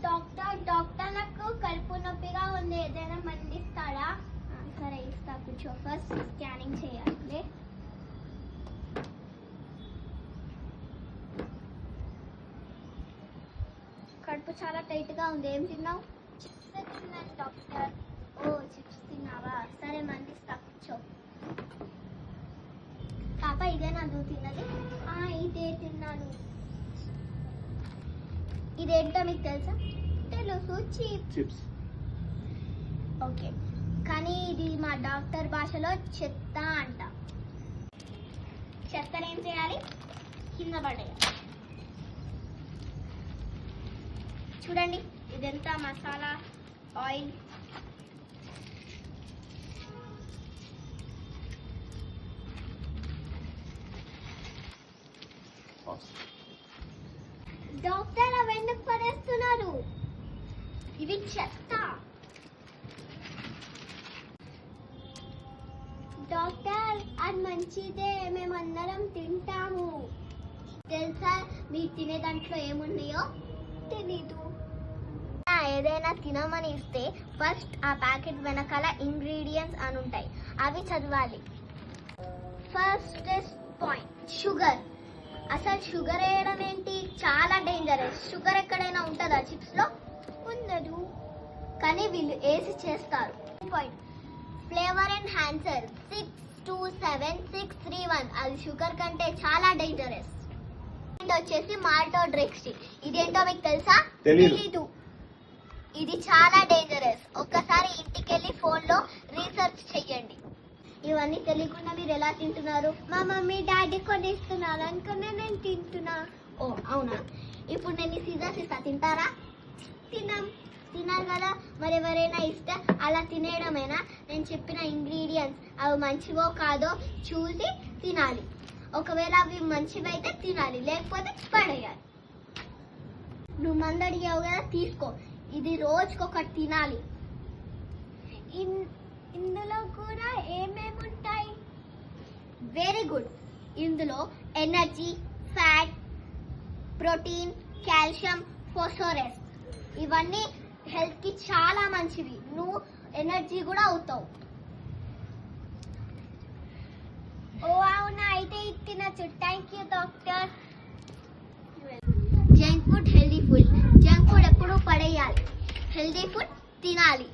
Doctor నాకు కడుపు నొప్పిగా ఉంది, ఏదైనా మందిస్తాడా? సరే ఇస్తా, కూర్చో. ఫస్ట్ స్కానింగ్ చేయాలి. కడుపు చాలా టైట్ గా ఉంది. ఏం తిన్నావు? చిప్స్ తిన్నాను డాక్టర్. ఓ చిప్స్ తిన్నావా? సరే మందిస్తా, కూర్చో. పాప ఇదేనా నువ్వు తిన్నది? ఇదే తిన్నాను. ఇదేంటో మీకు తెలుసా? తెలుసు, చిప్స్. ఓకే, కానీ ఇది మా డాక్టర్ భాషలో చెత్త అంట. చెత్తను ఏం చేయాలి? కింద పడేయాలి. చూడండి, ఇదంతా మసాలా, ఆయిల్. డాక్టర్ అవి ఎందుకు పడేస్తున్నారు? ఇవి చెత్త. డాక్టర్ అది మంచిదే, మేమందరం తింటాము. తెలుసా మీరు తినే దాంట్లో ఏమున్నాయో? తెలీదు. ఏదైనా తినమని ఇస్తే ఫస్ట్ ఆ ప్యాకెట్ వెనకాల ఇంగ్రీడియంట్స్ అని ఉంటాయి, అవి చదవాలి. First point sugar. అసలు షుగర్ వేయడం ఏంటి? చాలా డేంజరస్. షుగర్ ఎక్కడైనా ఉంటుందా చిప్స్ లో? ఉండదు, కానీ వీళ్ళు వేసి చేస్తారు. పాయింట్ ఫ్లేవర్ ఎన్హాన్సర్ 627631, అది షుగర్ కంటే చాలా డేంజరస్. వచ్చేసి మాల్టోడ్రెక్సీ. ఇదేంటో మీకు తెలుసా? తెలీదు. ఇది చాలా డేంజరస్. ఒక్కసారి ఇంటికి వెళ్ళి ఫోన్ లో రీసెర్చ్ చెయ్యండి. ఇవన్నీ తెలియకుండా మీరు ఎలా తింటున్నారు? మా మమ్మీ డాడీ కొనిస్తున్నారు అనుకునే నేను తింటున్నా. ఓ అవునా? ఇప్పుడు నేను సీజర్స్ ఇస్తా, తింటారా? తినాలి కదా. మరి ఎవరైనా ఇస్తే అలా తినేయడమేనా? నేను చెప్పిన ఇంగ్రీడియంట్స్ అవి మంచివో కాదో చూసి తినాలి. ఒకవేళ అవి మంచివి అయితే తినాలి, లేకపోతే పడేయాలి. నువ్వు మందు అడిగావు కదా, తీసుకో. ఇది రోజుకొకటి తినాలి. ఇందులో కూడా ఏమేమి ఉంటాయి? Very good. ఇందులో energy, fat, protein, calcium, phosphorus, ఇవన్నీ హెల్త్ కి చాలా మంచివి. నువ్వు ఎనర్జీ కూడా అవుతావు. ఓ అవునా, అయితే ఇది తినచ్చు. Thank you doctor. Junk food, healthy food. Junk food ఎప్పుడు పడేయాలి, హెల్దీ ఫుడ్ తినాలి.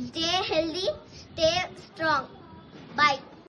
Stay healthy, stay strong. By.